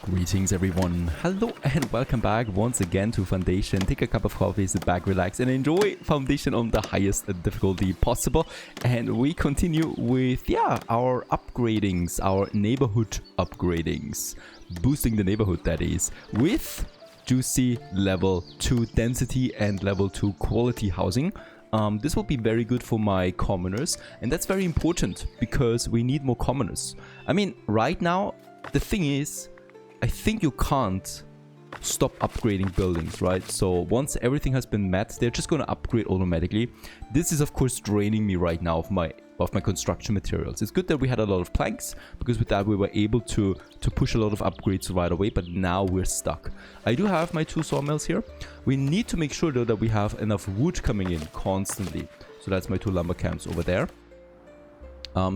Greetings everyone, hello and welcome back once again to Foundation. Take a cup of coffee, sit back, relax and enjoy Foundation on the highest difficulty possible. And we continue with, our upgradings, our neighborhood upgradings. Boosting the neighborhood, that is, with juicy level 2 density and level 2 quality housing. This will be very good for my commoners, and that's very important because we need more commoners. I mean, right now, the thing is, I think you can't stop upgrading buildings, right? So once everything has been met, they're just going to upgrade automatically. This is of course draining me right now of my construction materials. It's good that we had a lot of planks, because with that we were able to push a lot of upgrades right away, but now we're stuck. I do have my 2 sawmills here. We need to make sure though that we have enough wood coming in constantly. So that's my 2 lumber camps over there.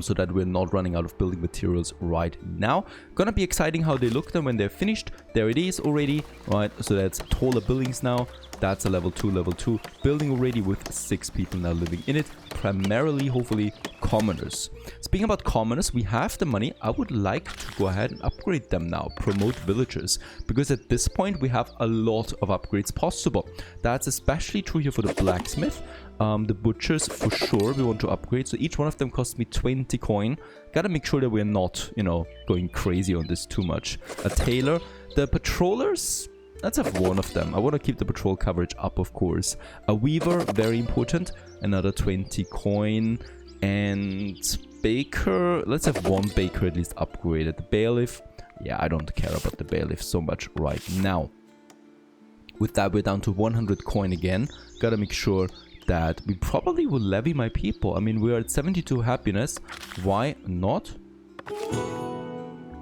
So that we're not running out of building materials right now. Gonna be exciting how they look then when they're finished. There it is already, right? So that's taller buildings now. That's a level 2 building already with 6 people now living in it. Primarily, hopefully, commoners. Speaking about commoners, we have the money. I would like to go ahead and upgrade them now. Promote villagers. Because at this point, we have a lot of upgrades possible. That's especially true here for the blacksmith. The butchers, for sure, we want to upgrade. So each one of them costs me 20 coin. Gotta make sure that we're not, going crazy on this too much. A tailor. The patrollers, let's have one of them. I want to keep the patrol coverage up, of course. A weaver, very important. Another 20 coin. And baker, let's have one baker at least upgraded. The bailiff, yeah, I don't care about the bailiff so much right now. With that, we're down to 100 coin again. Gotta make sure that we probably will levy my people. I mean, we're at 72 happiness. Why not?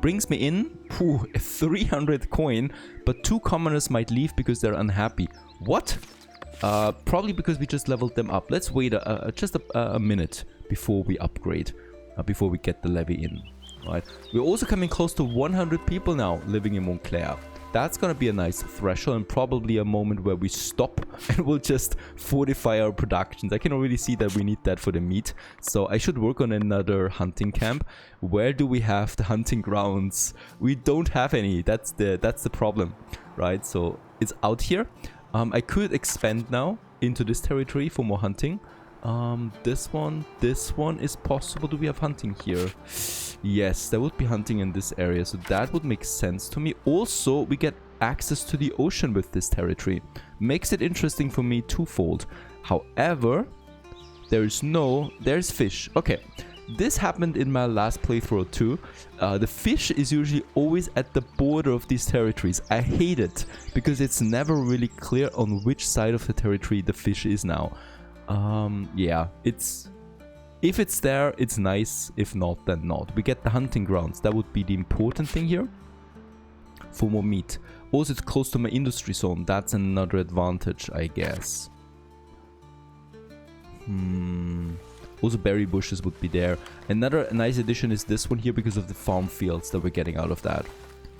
Brings me in 300 coin, but 2 commoners might leave because they're unhappy. What? Probably because we just leveled them up. Let's wait just a minute before we upgrade, before we get the levy in. Right? We're also coming close to 100 people now living in Montclair. That's gonna be a nice threshold and probably a moment where we stop and we'll just fortify our productions. I can already see that we need that for the meat. So I should work on another hunting camp. Where do we have the hunting grounds? We don't have any. That's the problem, right? So it's out here. I could expand now into this territory for more hunting. This one is possible. Do we have hunting here? Yes, there would be hunting in this area, so that would make sense to me. Also, we get access to the ocean with this territory. Makes it interesting for me twofold. However, there's fish. Okay, this happened in my last playthrough too. The fish is usually always at the border of these territories. I hate it, because it's never really clear on which side of the territory the fish is now. Yeah, if it's there, it's nice. If not, then not. We get the hunting grounds. That would be the important thing here. For more meat. Also, it's close to my industry zone. That's another advantage, I guess. Also, berry bushes would be there. Another nice addition is this one here because of the farm fields that we're getting out of that.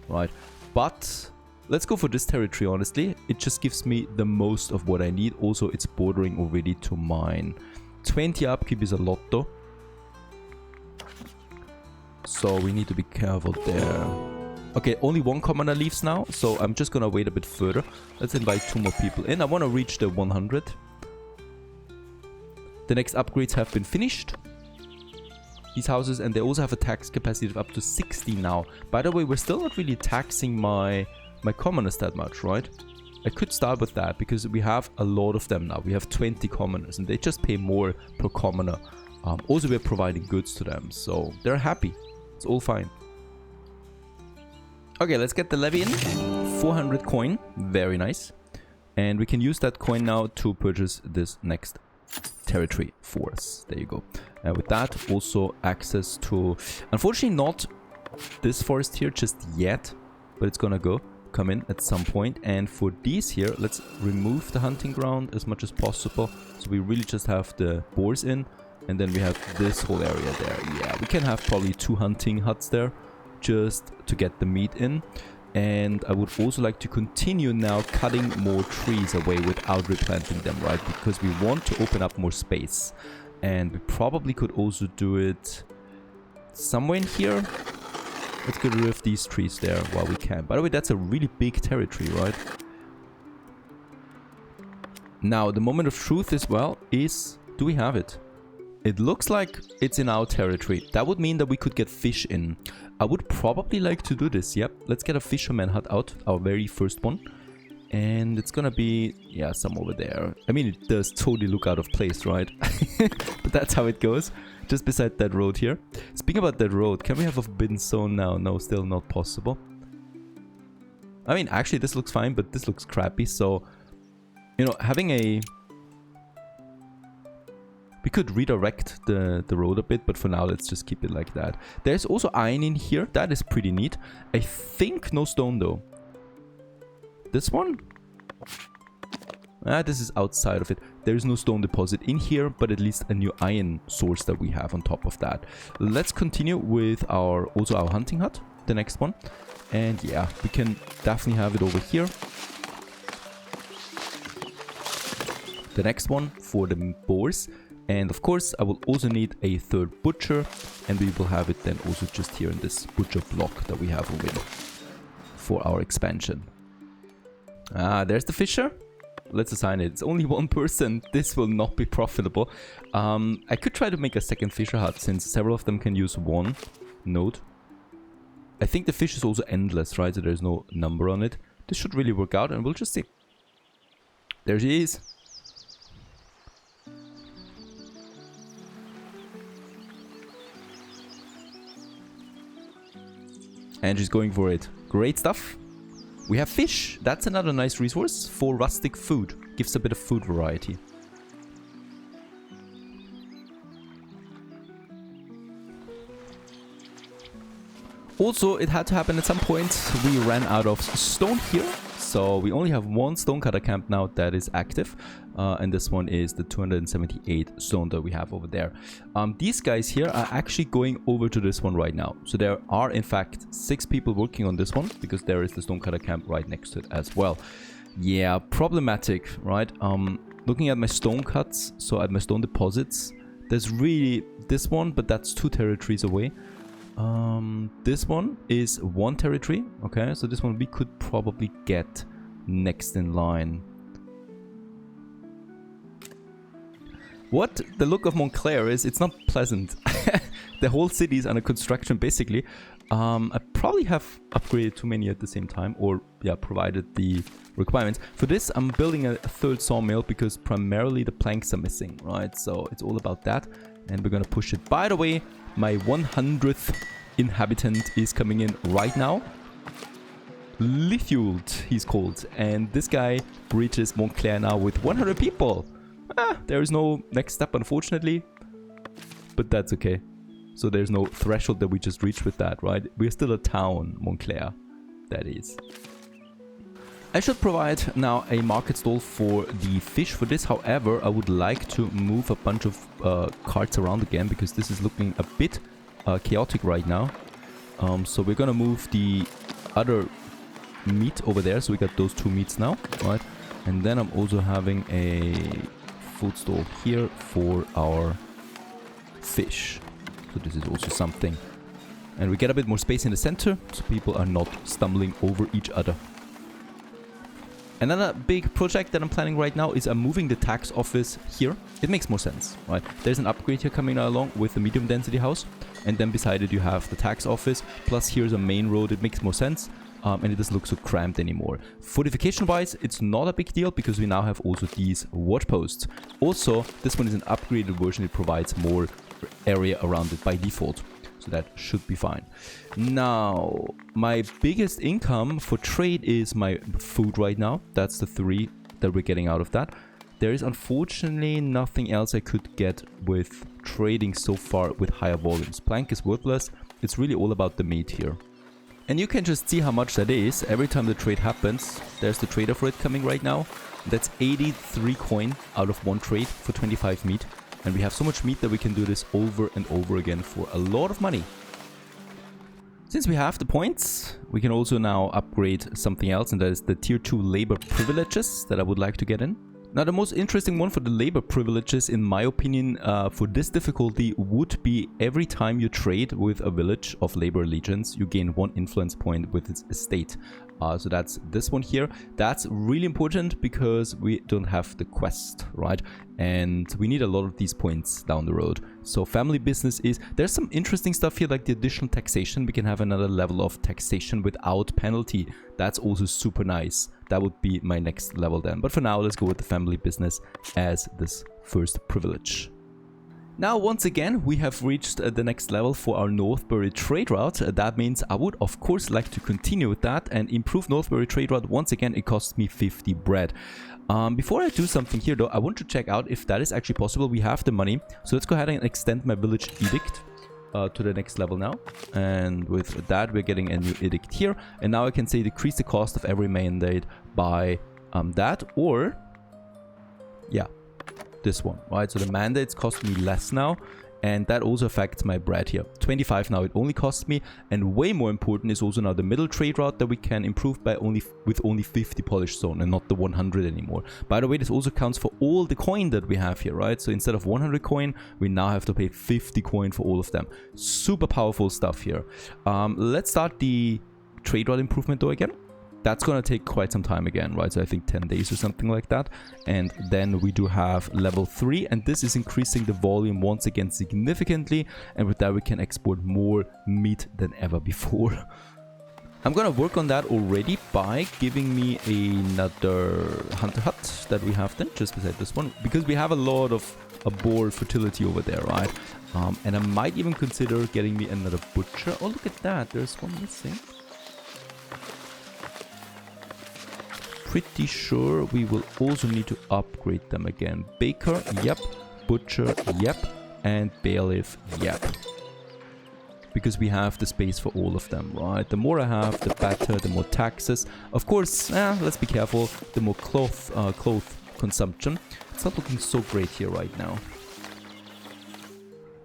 Right. But let's go for this territory, honestly. It just gives me the most of what I need. Also, it's bordering already to mine. 20 upkeep is a lot though. So we need to be careful there. Okay, only 1 commoner leaves now. So I'm just gonna wait a bit further. Let's invite 2 more people in. I want to reach the 100. The next upgrades have been finished. These houses, and they also have a tax capacity of up to 60 now. By the way, we're still not really taxing my commoners that much, right? I could start with that because we have a lot of them now. We have 20 commoners and they just pay more per commoner. Also, we're providing goods to them, so they're happy. It's all fine. Okay, let's get the levy in. 400 coin, very nice. And we can use that coin now to purchase this next territory for us. There you go. With that, also access to, unfortunately not this forest here just yet, but it's gonna come in at some point. And for these here, let's remove the hunting ground as much as possible, so we really just have the boars in, and then we have this whole area there. Yeah, we can have probably 2 hunting huts there just to get the meat in. And I would also like to continue now cutting more trees away without replanting them, right? Because we want to open up more space. And we probably could also do it somewhere in here. Let's get rid of these trees there while we can. By the way, that's a really big territory, right? Now, the moment of truth as well is... Do we have it? It looks like it's in our territory. That would mean that we could get fish in. I would probably like to do this. Yep, let's get a fisherman hut out. Our very first one. And it's gonna be... Yeah, some over there. I mean, it does totally look out of place, right? But that's how it goes. Just beside that road here. Speaking about that road, can we have a forbidden zone now? No, still not possible. I mean, actually, this looks fine, but this looks crappy. So, you know, having a... We could redirect the road a bit, but for now, let's just keep it like that. There's also iron in here. That is pretty neat. I think no stone, though. This one? This is outside of it. There is no stone deposit in here, but at least a new iron source that we have on top of that. Let's continue with our hunting hut, the next one. And yeah, we can definitely have it over here. The next one for the boars. And of course, I will also need a third butcher, and we will have it then also just here in this butcher block that we have already for our expansion. There's the fisher. Let's assign it. It's only one person. This will not be profitable. I could try to make a second fisher hut since several of them can use one node. I think the fish is also endless, right? So there's no number on it. This should really work out, and we'll just see. There she is. And she's going for it. Great stuff. We have fish. That's another nice resource for rustic food. Gives a bit of food variety. Also, it had to happen at some point. We ran out of stone here. So we only have one stonecutter camp now that is active. And this one is the 278 stone that we have over there. These guys here are actually going over to this one right now. So there are in fact 6 people working on this one, because there is the stonecutter camp right next to it as well. Yeah, problematic, right? Looking at my stone cuts, so at my stone deposits, there's really this one, but that's 2 territories away. This one is 1 territory. Okay, so this one we could probably get next in line. What the look of Montclair is, it's not pleasant. The whole city is under construction, basically. I probably have upgraded too many at the same time, or yeah, provided the requirements. For this, I'm building a third sawmill because primarily the planks are missing, right? So it's all about that, and we're gonna push it. By the way, my 100th inhabitant is coming in right now. Lithiuld, he's called, and this guy reaches Montclair now with 100 people. There is no next step, unfortunately, but that's okay. So there's no threshold that we just reached with that, right? We're still a town, Montclair, that is. I should provide now a market stall for the fish for this. However, I would like to move a bunch of carts around again, because this is looking a bit chaotic right now. So we're gonna move the other meat over there. So we got those 2 meats now, right? And then I'm also having a food stall here for our fish. So this is also something. And we get a bit more space in the center, so people are not stumbling over each other. Another big project that I'm planning right now is I'm moving the tax office here. It makes more sense, right? There's an upgrade here coming along with the medium density house. And then beside it you have the tax office. Plus here's a main road. It makes more sense. And it doesn't look so cramped anymore. Fortification wise, it's not a big deal because we now have also these watch posts. Also, this one is an upgraded version. It provides more area around it by default. So that should be fine. Now, my biggest income for trade is my food right now. That's the 3 that we're getting out of that. There is unfortunately nothing else I could get with trading so far with higher volumes. Plank is worthless. It's really all about the meat here. And you can just see how much that is. Every time the trade happens, there's the trader for it coming right now. That's 83 coin out of 1 trade for 25 meat. And we have so much meat that we can do this over and over again for a lot of money. Since we have the points, we can also now upgrade something else, and that is the tier 2 labor privileges that I would like to get in. Now, the most interesting one for the labor privileges, in my opinion, for this difficulty would be every time you trade with a village of labor allegiance, you gain 1 influence point with its estate. So that's this one here. That's really important because we don't have the quest, right? And we need a lot of these points down the road. So family business is... There's some interesting stuff here, like the additional taxation. We can have another level of taxation without penalty. That's also super nice. That would be my next level then. But for now, let's go with the family business as this first privilege. Now, once again, we have reached the next level for our Northbury trade route. That means I would, of course, like to continue with that and improve Northbury trade route. Once again, it costs me 50 bread. Before I do something here, though, I want to check out if that is actually possible. We have the money. So let's go ahead and extend my village edict to the next level now. And with that, we're getting a new edict here. And now I can say decrease the cost of every mandate by that, or... yeah. This one, right? So the mandates cost me less now, and that also affects my bread here. 25 now it only costs me, and way more important is also now the middle trade route that we can improve by with only 50 polished stone and not the 100 anymore. By the way, this also counts for all the coin that we have here, right? So instead of 100 coin, we now have to pay 50 coin for all of them. Super powerful stuff here. Let's start the trade route improvement though again. That's going to take quite some time again, right? So I think 10 days or something like that. And then we do have level 3, and this is increasing the volume once again significantly. And with that, we can export more meat than ever before. I'm going to work on that already by giving me another hunter hut that we have then, just beside this one. Because we have a lot of boar fertility over there, right? And I might even consider getting me another butcher. Oh, look at that. There's one missing. Pretty sure we will also need to upgrade them again. Baker, yep. Butcher, yep. And bailiff, yep. Because we have the space for all of them, right? The more I have, the better, the more taxes. Of course, let's be careful. The more cloth consumption. It's not looking so great here right now.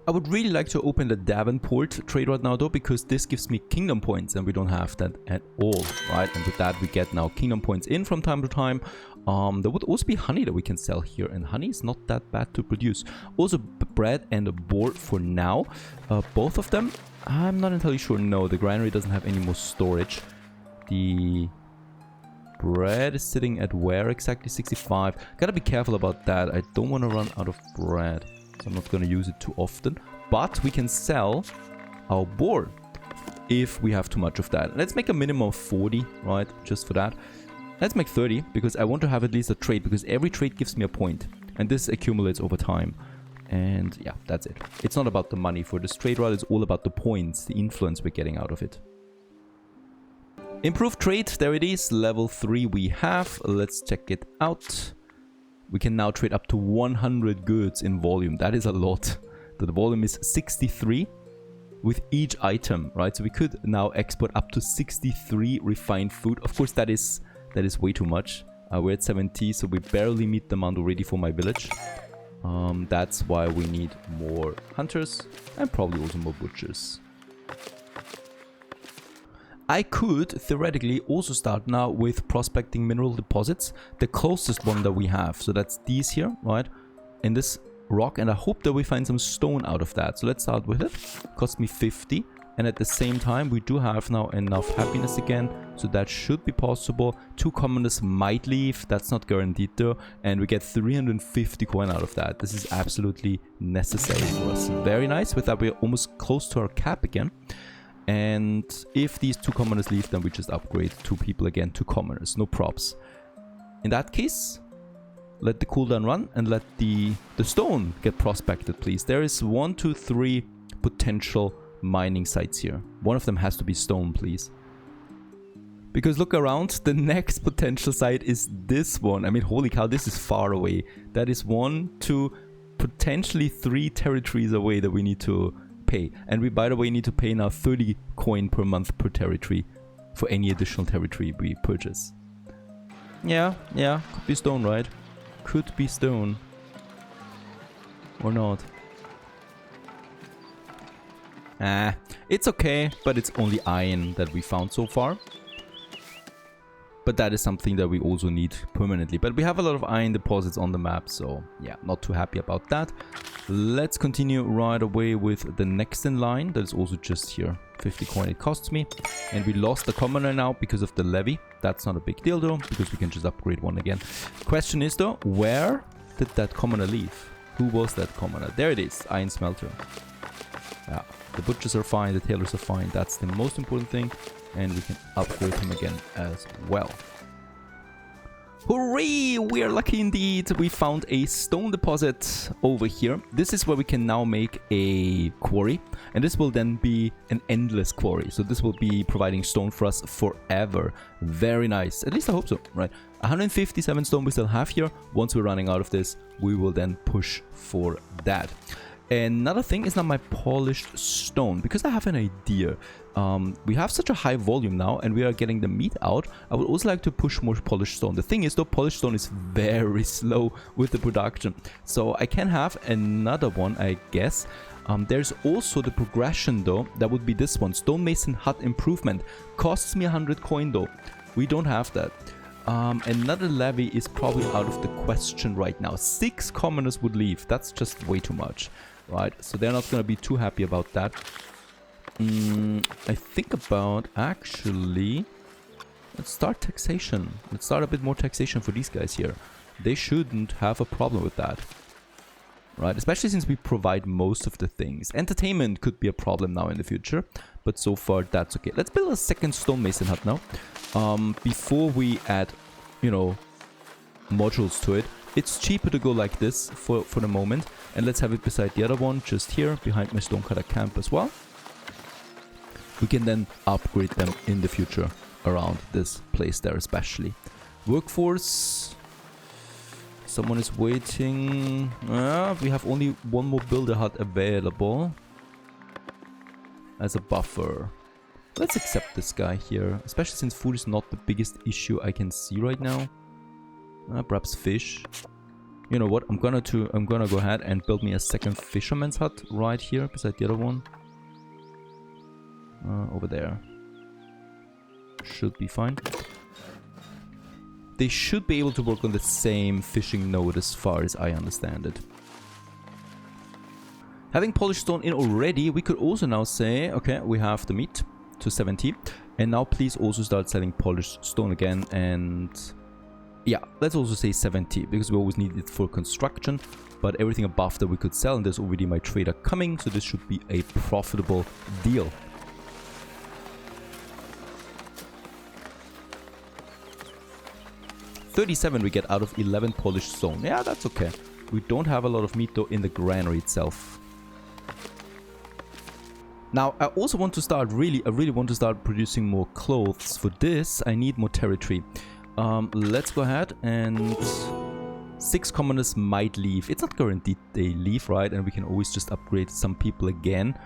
I would really like to open the Davenport trade route now though, because this gives me kingdom points and we don't have that at all, right? And with that we get now kingdom points in from time to time. There would also be honey that we can sell here, and honey is not that bad to produce. Also bread and a board for now. Both of them, I'm not entirely sure. No, the granary doesn't have any more storage. The bread is sitting at where exactly? 65. Gotta be careful about that. I don't want to run out of bread. So I'm not going to use it too often, but we can sell our board if we have too much of that. Let's make a minimum of 40, right? Just for that. Let's make 30 because I want to have at least a trade, because every trade gives me a point and this accumulates over time. And yeah, that's it. It's not about the money for this trade route. It's all about the points, the influence we're getting out of it. Improved trade. There it is. Level 3 we have. Let's check it out. We can now trade up to 100 goods in volume. That is a lot. The volume is 63 with each item, right? So we could now export up to 63 refined food. Of course, that is way too much. We're at 70, so we barely meet the amount already for my village. That's why we need more hunters and probably also more butchers. I could theoretically also start now with prospecting mineral deposits, the closest one that we have. So that's these here, right? In this rock, and I hope that we find some stone out of that. So let's start with it. Cost me 50, and at the same time we do have now enough happiness again, so that should be possible. 2 commoners might leave, that's not guaranteed though, and we get 350 coin out of that. This is absolutely necessary for us. Very nice. With that, we're almost close to our cap again. And if these 2 commoners leave, then we just upgrade 2 people again to commoners, no props. In that case, let the cooldown run and let the stone get prospected, please. There is 1, 2, 3 potential mining sites here. One of them has to be stone, please. Because look around, the next potential site is this one. I mean, holy cow, this is far away. That is 1, 2, potentially 3 territories away that we need to pay. And we, by the way, need to pay now 30 coin per month per territory for any additional territory we purchase. Yeah, could be stone, right? Could be stone. Or not. It's okay, but it's only iron that we found so far. But that is something that we also need permanently. But we have a lot of iron deposits on the map, so yeah, not too happy about that. Let's continue right away with the next in line. That is also just here. 50 coin it costs me. And we lost the commoner now because of the levy. That's not a big deal though, because we can just upgrade one again. Question is though, where did that commoner leave? Who was that commoner? There it is, iron smelter. Yeah, the butchers are fine, the tailors are fine. That's the most important thing. And we can upgrade him again as well. Hooray! We are lucky indeed. We found a stone deposit over here. This is where we can now make a quarry. And this will then be an endless quarry. So this will be providing stone for us forever. Very nice. At least I hope so, right? 157 stone we still have here. Once we're running out of this, we will then push for that. Another thing is now my polished stone, because I have an idea. We have such a high volume now and we are getting the meat out. I would also like to push more polished stone. The thing is though, polished stone is very slow with the production. So I can have another one, I guess. There's also the progression though. That would be this one. Stonemason hut improvement. Costs me 100 coin though. We don't have that. Another levy is probably out of the question right now. 6 commoners would leave. That's just way too much. Right, so they're not going to be too happy about that. I think about actually, let's start taxation. Let's start a bit more taxation for these guys here. They shouldn't have a problem with that. Right, especially since we provide most of the things. Entertainment could be a problem now in the future, but so far that's okay. Let's build a second stonemason hut now. Before we add, you know, modules to it. It's cheaper to go like this for the moment. And let's have it beside the other one, just here, behind my stonecutter camp as well. We can then upgrade them in the future around this place there especially. Workforce. Someone is waiting. We have only one more builder hut available as a buffer. Let's accept this guy here, especially since food is not the biggest issue I can see right now. Perhaps fish. You know what? I'm gonna go ahead and build me a second fisherman's hut right here beside the other one. Over there. Should be fine. They should be able to work on the same fishing node as far as I understand it. Having polished stone in already, we could also now say, okay, we have the meat to 70. And now please also start selling polished stone again. And yeah, let's also say 70 because we always need it for construction. But everything above that we could sell, and there's already my trader coming. So this should be a profitable deal. $37 we get out of 11 polished stone. Yeah, that's okay. We don't have a lot of meat though in the granary itself. Now, I also want to start I really want to start producing more clothes. For this, I need more territory. Let's go ahead and 6 commoners might leave. It's not guaranteed they leave, right? And we can always just upgrade some people again.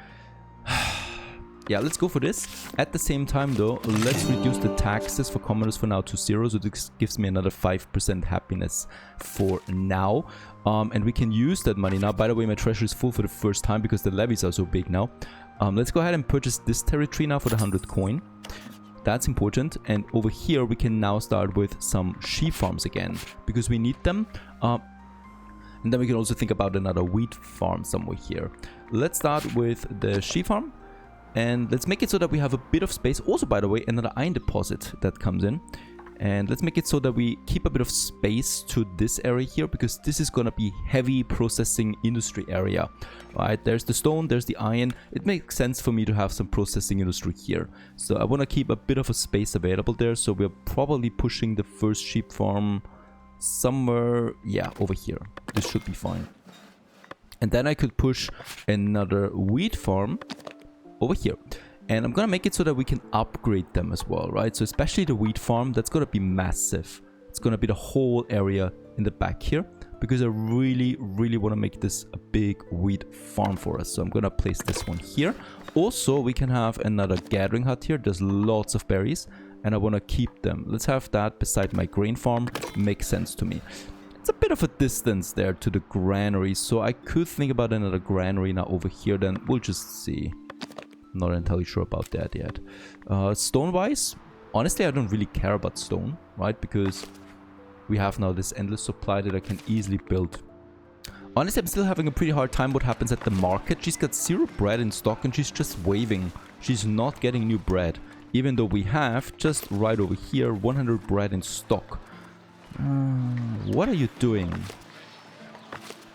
Yeah, let's go for this. At the same time though, let's reduce the taxes for commoners for now to 0. So this gives me another 5% happiness for now. And we can use that money now. By the way, my treasury is full for the first time because the levies are so big now. Let's go ahead and purchase this territory now for the 100 coin. That's important. And over here, we can now start with some sheep farms again because we need them. And then we can also think about another wheat farm somewhere here. Let's start with the sheep farm. And let's make it so that we have a bit of space. Also, by the way, another iron deposit that comes in. And let's make it so that we keep a bit of space to this area here, because this is going to be heavy processing industry area. Right, there's the stone, there's the iron. It makes sense for me to have some processing industry here. So I want to keep a bit of a space available there. So we're probably pushing the first sheep farm somewhere, yeah, over here. This should be fine. And then I could push another wheat farm over here. And I'm gonna make it so that we can upgrade them as well, right? So especially the wheat farm, that's gonna be massive. It's gonna be the whole area in the back here, because I really want to make this a big wheat farm for us. So I'm gonna place this one here. Also, we can have another gathering hut here. There's lots of berries and I want to keep them. Let's have that beside my grain farm. Makes sense to me. It's a bit of a distance there to the granary, so I could think about another granary now over here. Then we'll just see. Not entirely sure about that yet. Stone-wise, Honestly, I don't really care about stone, right? Because we have now this endless supply that I can easily build. Honestly, I'm still having a pretty hard time what happens at the market. She's got 0 bread in stock and she's just waving. She's not getting new bread. Even though we have, just right over here, 100 bread in stock. What are you doing?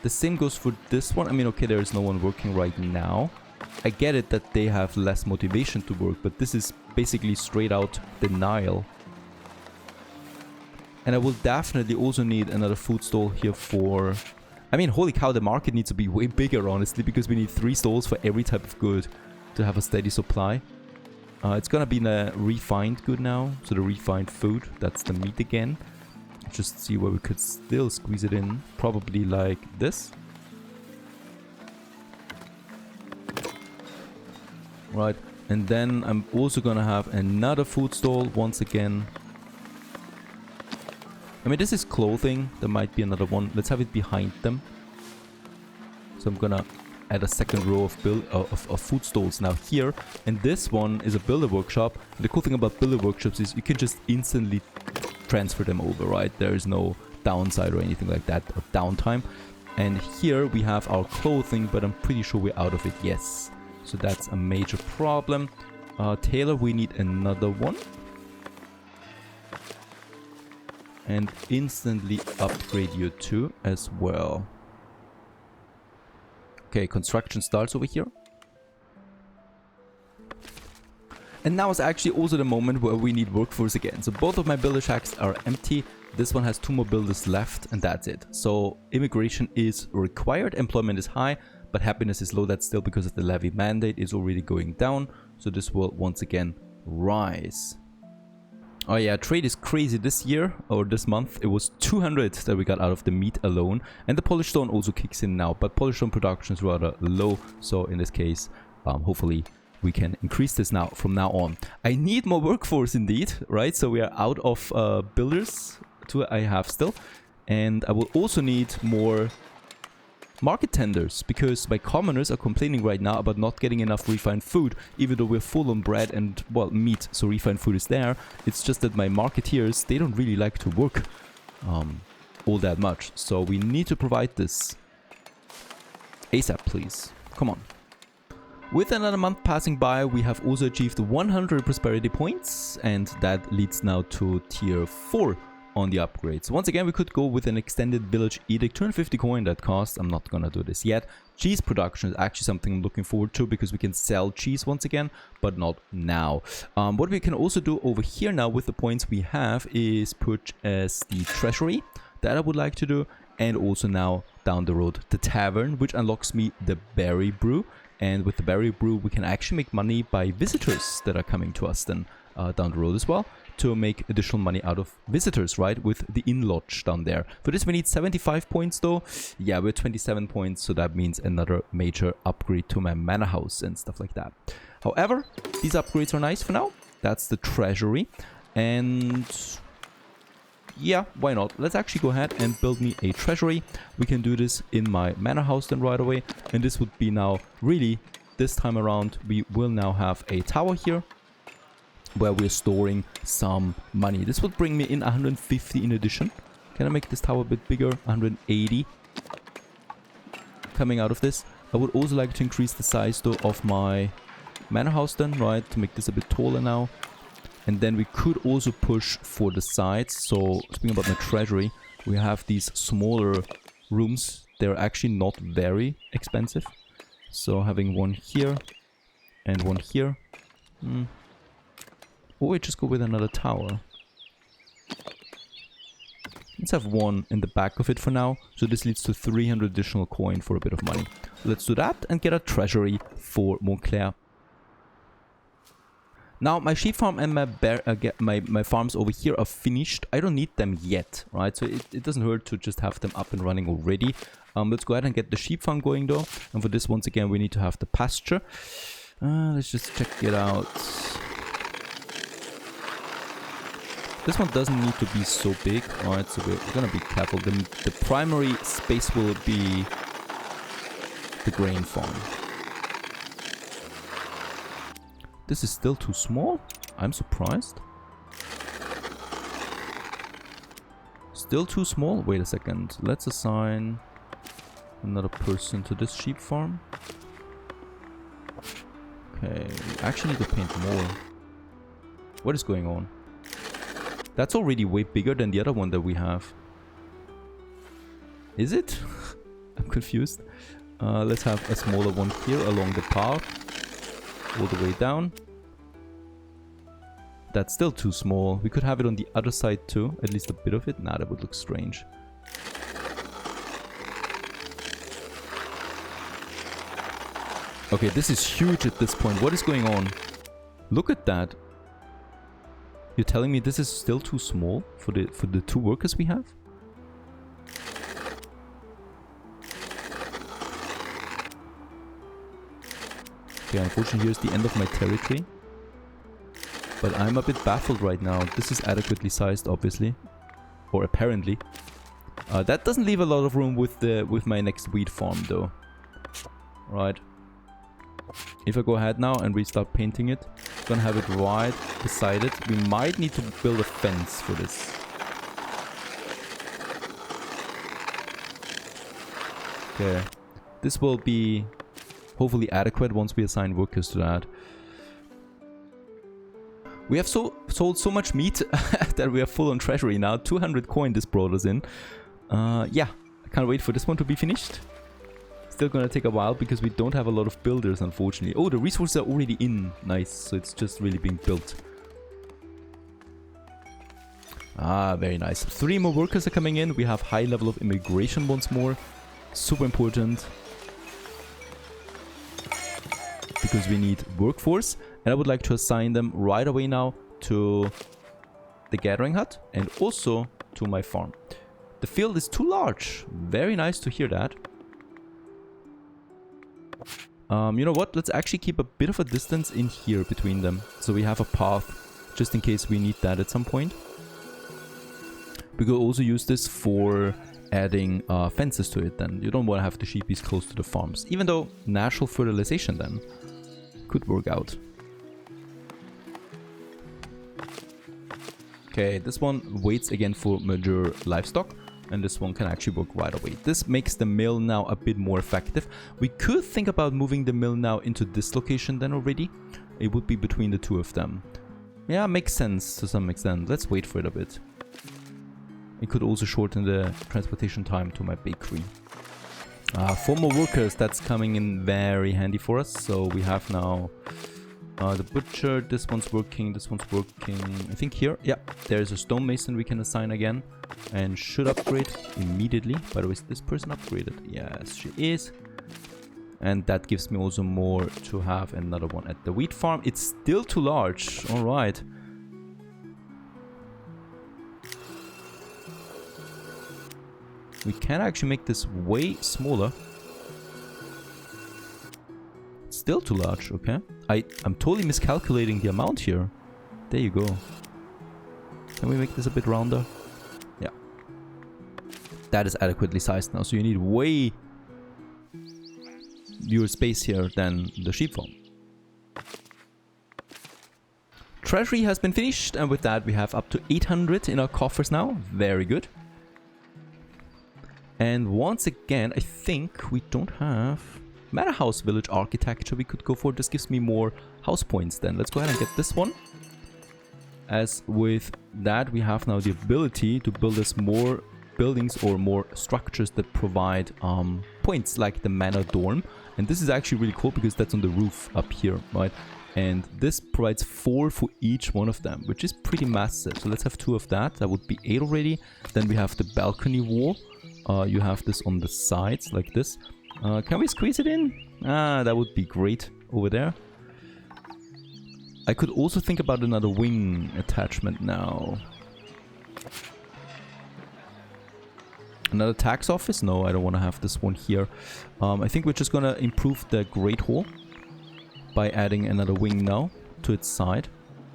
The same goes for this one. I mean, okay, there is no one working right now. I get it that they have less motivation to work, but this is basically straight out denial. And I will definitely also need another food stall here for... I mean, holy cow, the market needs to be way bigger, honestly, because we need 3 stalls for every type of good to have a steady supply. It's gonna be the refined good now, so the refined food, that's the meat again. Just see where we could still squeeze it in, probably like this. Right, and then I'm also gonna have another food stall once again. I mean, this is clothing. There might be another one. Let's have it behind them. So I'm gonna add a second row of food stalls now here. And this one is a builder workshop. And the cool thing about builder workshops is you can just instantly transfer them over, right? There is no downside or anything like that, or downtime. And here we have our clothing, but I'm pretty sure we're out of it, yes. So that's a major problem. Tailor, we need another one. And instantly upgrade you too as well. Okay, construction starts over here. And now is actually also the moment where we need workforce again. So both of my builder shacks are empty. This one has 2 more builders left and that's it. So immigration is required, employment is high, but happiness is low. That's still because of the levy mandate is already going down. So this will once again rise. Oh yeah, trade is crazy this year, or this month. It was 200 that we got out of the meat alone. And the polished stone also kicks in now, but polished stone production is rather low. So in this case, hopefully we can increase this now from now on. I need more workforce indeed, right? So we are out of builders, 2 I have still. And I will also need more market tenders, because my commoners are complaining right now about not getting enough refined food, even though we're full on bread and, well, meat, so refined food is there. It's just that my marketeers, they don't really like to work all that much, so we need to provide this ASAP, please. Come on. With another month passing by, we have also achieved 100 prosperity points, and that leads now to tier 4 on the upgrades. Once again, we could go with an extended village edict, 250 coin that cost. I'm not gonna do this yet. Cheese production is actually something I'm looking forward to, because we can sell cheese once again, but not now. What we can also do over here now with the points we have is put as the treasury that I would like to do, and also now down the road the tavern, which unlocks me the berry brew. And with the berry brew, we can actually make money by visitors that are coming to us then down the road as well, to make additional money out of visitors, right, with the inn lodge down there. For this we need 75 points though. Yeah, we're 27 points, so that means another major upgrade to my manor house and stuff like that. However, these upgrades are nice for now. That's the treasury. And yeah, why not? Let's actually go ahead and build me a treasury. We can do this in my manor house then right away. And this would be now really, this time around, we will now have a tower here, where we're storing some money. This would bring me in 150 in addition. Can I make this tower a bit bigger? 180 coming out of this. I would also like to increase the size though of my manor house then, right, to make this a bit taller now. And then we could also push for the sides. So speaking about my treasury, we have these smaller rooms. They're actually not very expensive. So having one here and one here. Or we just go with another tower. Let's have one in the back of it for now. So this leads to 300 additional coin for a bit of money. Let's do that and get a treasury for Montclair. Now my sheep farm and my farms over here are finished. I don't need them yet, right? So it doesn't hurt to just have them up and running already. Let's go ahead and get the sheep farm going though. And for this, once again, we need to have the pasture. Let's just check it out. This one doesn't need to be so big. Alright, so we're gonna be careful. The primary space will be the grain farm. This is still too small? I'm surprised. Still too small? Wait a second. Let's assign another person to this sheep farm. Okay, we actually need to paint more. What is going on? That's already way bigger than the other one that we have. Is it? I'm confused. Let's have a smaller one here along the path. All the way down. That's still too small. We could have it on the other side too. At least a bit of it. Nah, that would look strange. Okay, this is huge at this point. What is going on? Look at that. You're telling me this is still too small for the 2 workers we have? Okay, unfortunately here's the end of my territory. But I'm a bit baffled right now. This is adequately sized, obviously. Or apparently. That doesn't leave a lot of room with my next wheat farm though. Right. If I go ahead now and we start painting it, I'm gonna have it right beside it. We might need to build a fence for this. Okay. This will be hopefully adequate once we assign workers to that. We have sold so much meat that we are full on treasury now. 200 coin this brought us in. Yeah, I can't wait for this one to be finished. Still gonna take a while because we don't have a lot of builders, unfortunately. Oh, the resources are already in. Nice, so it's just really being built. Ah, very nice. 3 more workers are coming in. We have high level of immigration once more. Super important. Because we need workforce. And I would like to assign them right away now to the gathering hut and also to my farm. The field is too large. Very nice to hear that. You know what? Let's actually keep a bit of a distance in here between them. So we have a path just in case we need that at some point. We could also use this for adding fences to it then. You don't want to have the sheepies close to the farms. Even though natural fertilization then could work out. Okay, this one waits again for mature livestock. And this one can actually work right away. This makes the mill now a bit more effective. We could think about moving the mill now into this location then already. It would be between the 2 of them. Yeah, makes sense to some extent. Let's wait for it a bit. It could also shorten the transportation time to my bakery. 4 more workers, that's coming in very handy for us. So we have now the butcher, this one's working, I think here. Yeah, there's a stonemason we can assign again. And should upgrade immediately. By the way, is this person upgraded? Yes, she is. And that gives me also more to have another one at the wheat farm. It's still too large. Alright. We can actually make this way smaller. It's still too large, okay. I'm totally miscalculating the amount here. There you go. Can we make this a bit rounder? Yeah. That is adequately sized now, so you need way fewer space here than the sheep farm. Treasury has been finished, and with that we have up to 800 in our coffers now. Very good. And once again, I think we don't have Manor House Village Architecture we could go for. This gives me more house points then. Let's go ahead and get this one. As with that, we have now the ability to build us more buildings or more structures that provide points, like the Manor Dorm. And this is actually really cool because that's on the roof up here, right? And this provides 4 for each one of them, which is pretty massive. So let's have 2 of that. That would be 8 already. Then we have the balcony wall. You have this on the sides like this. Can we squeeze it in? That would be great over there. I could also think about another wing attachment now. Another tax office? No, I don't want to have this one here. I think we're just going to improve the Great Hall by adding another wing now to its side.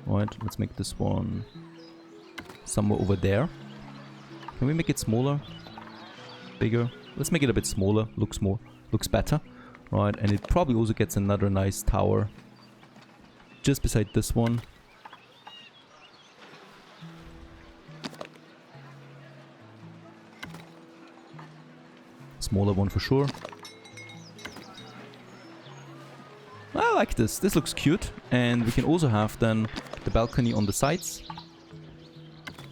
Alright, let's make this one somewhere over there. Can we make it smaller? Bigger? Let's make it a bit smaller. Looks better. Right, and it probably also gets another nice tower just beside this one. Smaller one for sure. I like this. This looks cute. And we can also have then the balcony on the sides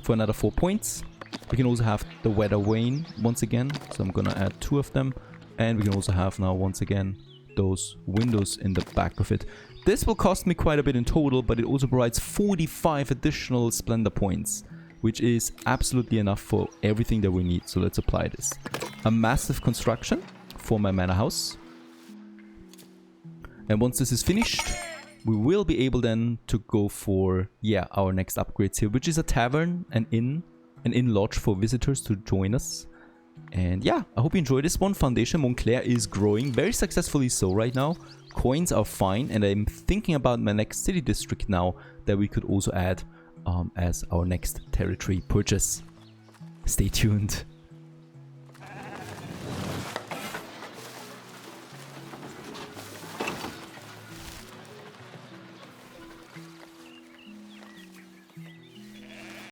for another 4 points. We can also have the weather vane once again. So I'm gonna add 2 of them. And we can also have now once again those windows in the back of it. This will cost me quite a bit in total, but it also provides 45 additional Splendor points, which is absolutely enough for everything that we need. So let's apply this. A massive construction for my manor house. And once this is finished, we will be able then to go for, yeah, our next upgrades here, which is a tavern, an inn lodge for visitors to join us. And yeah, I hope you enjoyed this one. Foundation Montclair is growing very successfully so right now. Coins are fine, and I'm thinking about my next city district now that we could also add as our next territory purchase. Stay tuned.